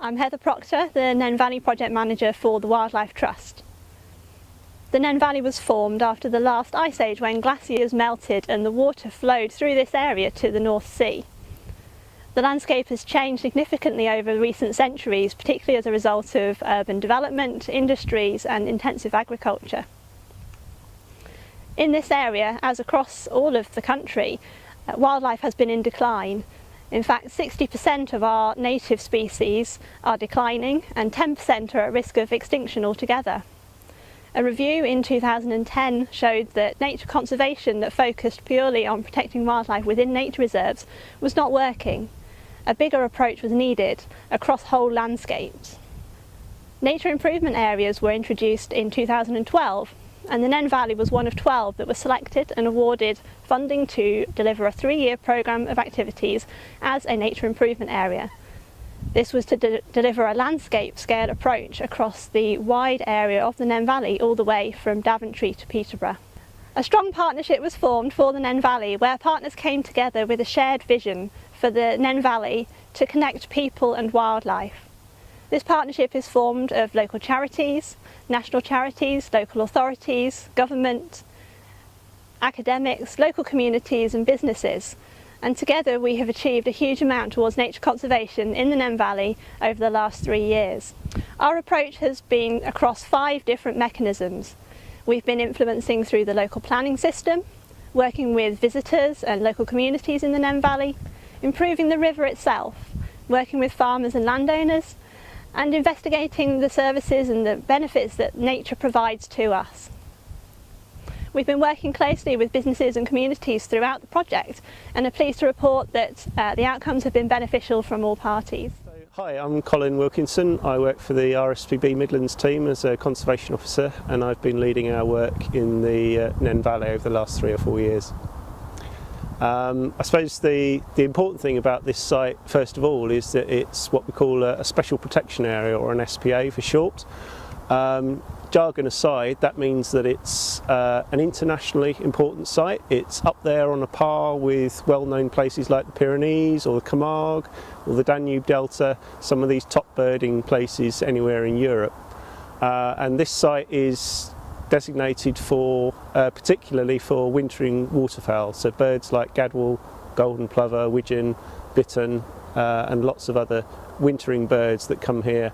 I'm Heather Procter, the Nene Valley Project Manager for the Wildlife Trust. The Nene Valley was formed after the last ice age when glaciers melted and the water flowed through this area to the North Sea. The landscape has changed significantly over recent centuries, particularly as a result of urban development, industries and intensive agriculture. In this area, as across all of the country, wildlife has been in decline. In fact, 60% of our native species are declining and 10% are at risk of extinction altogether. A review in 2010 showed that nature conservation that focused purely on protecting wildlife within nature reserves was not working. A bigger approach was needed across whole landscapes. Nature improvement areas were introduced in 2012, and the Nene Valley was one of 12 that were selected and awarded funding to deliver a 3-year programme of activities as a nature improvement area. This was to deliver a landscape scale approach across the wide area of the Nene Valley, all the way from Daventry to Peterborough. A strong partnership was formed for the Nene Valley, where partners came together with a shared vision for the Nene Valley to connect people and wildlife. This partnership is formed of local charities, national charities, local authorities, government, academics, local communities and businesses. And together we have achieved a huge amount towards nature conservation in the Nene Valley over the last 3 years. Our approach has been across 5 different mechanisms. We've been influencing through the local planning system, working with visitors and local communities in the Nene Valley, improving the river itself, working with farmers and landowners, and investigating the services and the benefits that nature provides to us. We've been working closely with businesses and communities throughout the project and are pleased to report that the outcomes have been beneficial from all parties. Hi, I'm Colin Wilkinson. I work for the RSPB Midlands team as a conservation officer, and I've been leading our work in the Nene Valley over the last 3 or 4 years. I suppose the important thing about this site, first of all, is that it's what we call a special protection area, or an SPA for short. Jargon aside, that means that it's an internationally important site. It's up there on a par with well-known places like the Pyrenees or the Camargue or the Danube Delta, some of these top birding places anywhere in Europe. And this site is designated for particularly for wintering waterfowl, so birds like gadwall, golden plover, widgeon, bittern and lots of other wintering birds that come here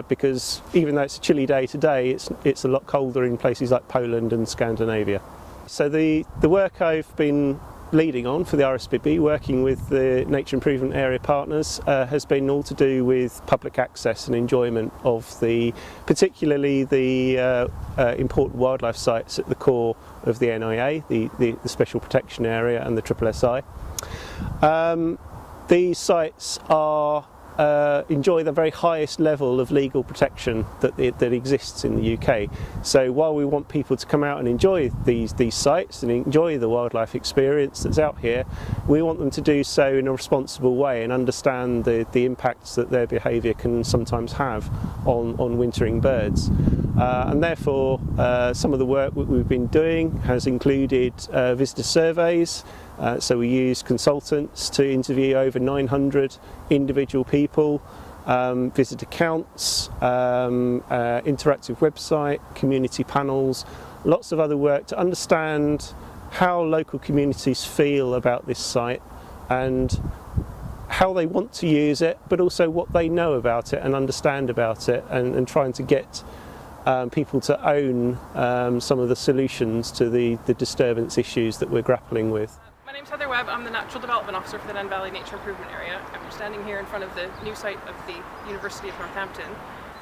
because even though it's a chilly day today, it's a lot colder in places like Poland and Scandinavia. So the work I've been leading on for the RSPB, working with the nature improvement area partners, has been all to do with public access and enjoyment of particularly the important wildlife sites at the core of the NIA, the Special Protection Area and the SSSI. These sites enjoy the very highest level of legal protection that exists in the UK. So while we want people to come out and enjoy these sites and enjoy the wildlife experience that's out here, we want them to do so in a responsible way and understand the impacts that their behaviour can sometimes have on wintering birds. And therefore some of the work that we've been doing has included visitor surveys. So we use consultants to interview over 900 individual people, visitor counts, interactive website, community panels, lots of other work to understand how local communities feel about this site and how they want to use it, but also what they know about it and understand about it, and trying to get people to own some of the solutions to the disturbance issues that we're grappling with. My name's Heather Webb. I'm the Natural Development Officer for the Nene Valley Nature Improvement Area. I'm standing here in front of the new site of the University of Northampton.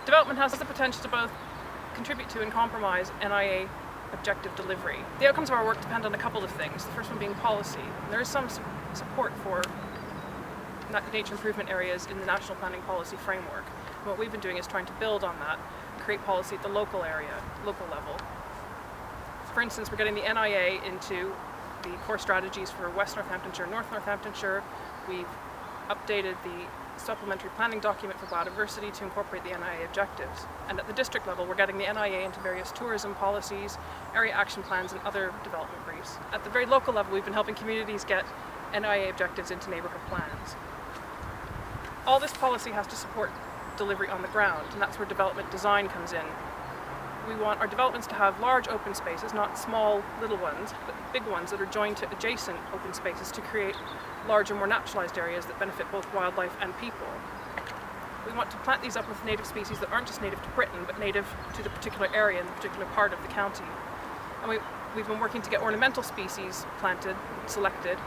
Development has the potential to both contribute to and compromise NIA objective delivery. The outcomes of our work depend on a couple of things. The first one being policy. There is some support for nature improvement areas in the National Planning Policy Framework. And what we've been doing is trying to build on that and create policy at the local level. For instance, we're getting the NIA into the core strategies for West Northamptonshire and North Northamptonshire. We've updated the supplementary planning document for biodiversity to incorporate the NIA objectives. And at the district level, we're getting the NIA into various tourism policies, area action plans and other development briefs. At the very local level, we've been helping communities get NIA objectives into neighbourhood plans. All this policy has to support delivery on the ground, and that's where development design comes in. We want our developments to have large open spaces, not small little ones, but big ones that are joined to adjacent open spaces to create larger, more naturalised areas that benefit both wildlife and people. We want to plant these up with native species that aren't just native to Britain, but native to the particular area and the particular part of the county. And we've been working to get ornamental species planted, selected,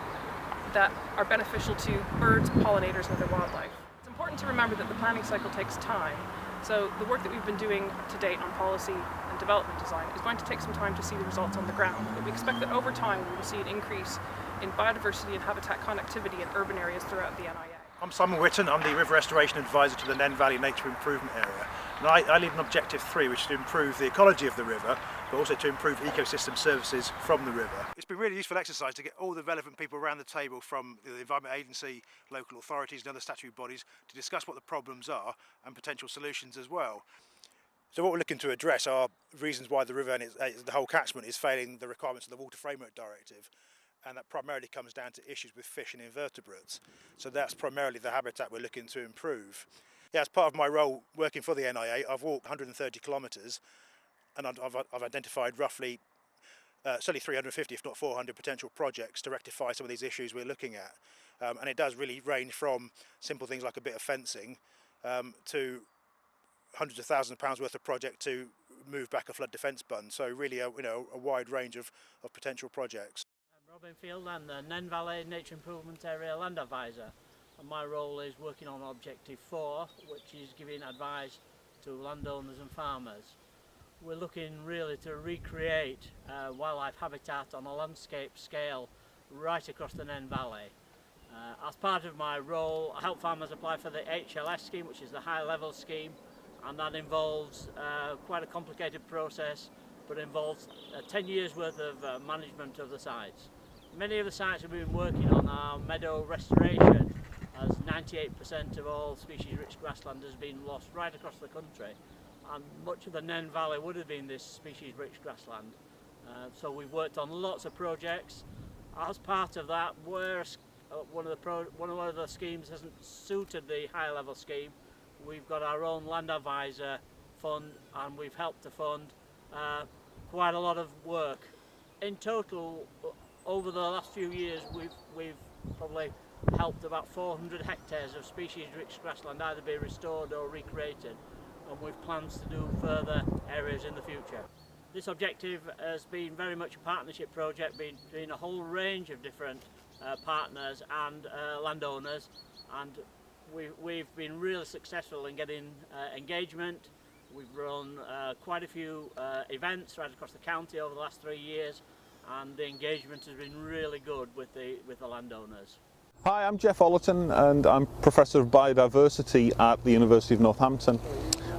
that are beneficial to birds, pollinators, and other wildlife. It's important to remember that the planning cycle takes time. So the work that we've been doing to date on policy and development design is going to take some time to see the results on the ground, but we expect that over time we will see an increase in biodiversity and habitat connectivity in urban areas throughout the NIA. I'm Whitton, I'm the River Restoration Advisor to the Nene Valley Nature Improvement Area. And I lead an Objective 3, which is to improve the ecology of the river, but also to improve ecosystem services from the river. It's been a really useful exercise to get all the relevant people around the table from the Environment Agency, local authorities and other statutory bodies to discuss what the problems are and potential solutions as well. So what we're looking to address are reasons why the river and the whole catchment is failing the requirements of the Water Framework Directive. And that primarily comes down to issues with fish and invertebrates. So that's primarily the habitat we're looking to improve. Yeah, as part of my role working for the NIA, I've walked 130 kilometres and I've identified roughly certainly 350, if not 400 potential projects to rectify some of these issues we're looking at. And it does really range from simple things like a bit of fencing to hundreds of thousands of pounds worth of project to move back a flood defence bund. So really a wide range of potential projects. Robin Field, I'm the Nene Valley Nature Improvement Area Land Advisor, and my role is working on Objective 4, which is giving advice to landowners and farmers. We're looking really to recreate wildlife habitat on a landscape scale right across the Nene Valley. As part of my role, I help farmers apply for the HLS scheme, which is the high level scheme, and that involves quite a complicated process, but involves 10 years worth of management of the sites. Many of the sites we've been working on are meadow restoration, as 98% of all species-rich grassland has been lost right across the country, and much of the Nene Valley would have been this species-rich grassland. So we've worked on lots of projects. As part of that, where one of the schemes hasn't suited the high-level scheme, we've got our own land advisor fund, and we've helped to fund quite a lot of work. In total, over the last few years, we've probably helped about 400 hectares of species-rich grassland either be restored or recreated, and we've plans to do further areas in the future. This objective has been very much a partnership project between a whole range of different partners and landowners, and we've been really successful in getting engagement. We've run quite a few events right across the county over the last 3 years, and the engagement has been really good with the landowners. Hi, I'm Jeff Ollerton and I'm Professor of Biodiversity at the University of Northampton,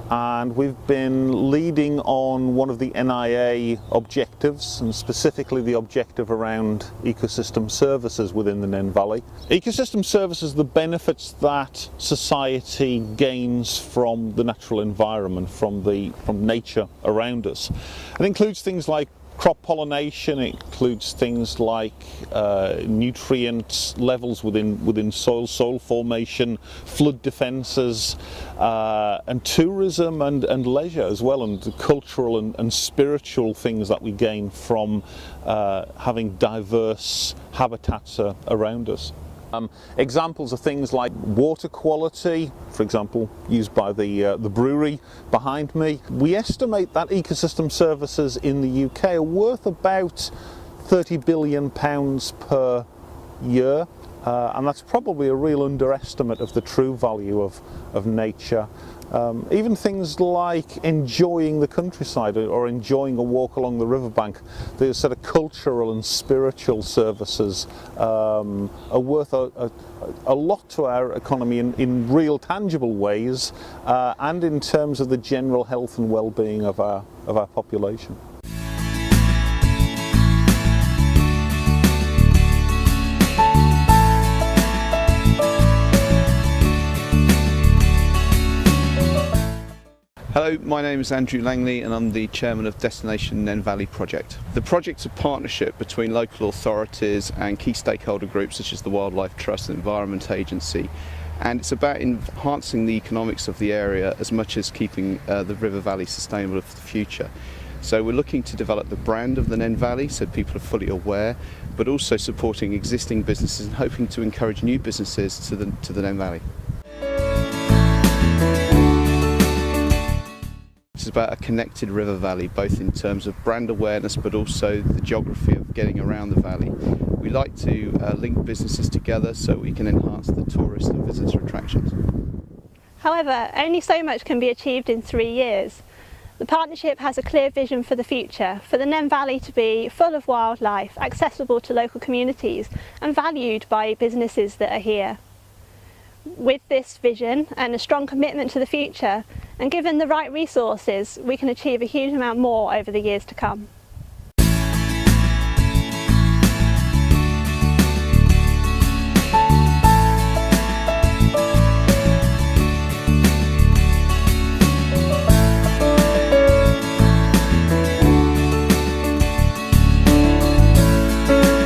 and we've been leading on one of the NIA objectives, and specifically the objective around ecosystem services within the Nene Valley. Ecosystem services, the benefits that society gains from the natural environment, from nature around us. It includes things like crop pollination, it includes things like nutrient levels within soil formation, flood defences, and tourism and leisure as well, and the cultural and spiritual things that we gain from having diverse habitats around us. Examples of things like water quality, for example, used by the brewery behind me. We estimate that ecosystem services in the UK are worth about £30 billion per year, and that's probably a real underestimate of the true value of nature. Even things like enjoying the countryside or enjoying a walk along the riverbank, the sort of cultural and spiritual services are worth a lot to our economy in real tangible ways, and in terms of the general health and well-being of our population. Hello, my name is Andrew Langley and I'm the chairman of Destination Nene Valley Project. The project's a partnership between local authorities and key stakeholder groups such as the Wildlife Trust and Environment Agency, and it's about enhancing the economics of the area as much as keeping the river valley sustainable for the future. So we're looking to develop the brand of the Nene Valley so people are fully aware, but also supporting existing businesses and hoping to encourage new businesses to the Nene Valley. It's about a connected river valley, both in terms of brand awareness but also the geography of getting around the valley. We like to link businesses together so we can enhance the tourist and visitor attractions. However, only so much can be achieved in 3 years. The partnership has a clear vision for the future, for the Nene Valley to be full of wildlife, accessible to local communities and valued by businesses that are here. With this vision and a strong commitment to the future, and given the right resources, we can achieve a huge amount more over the years to come.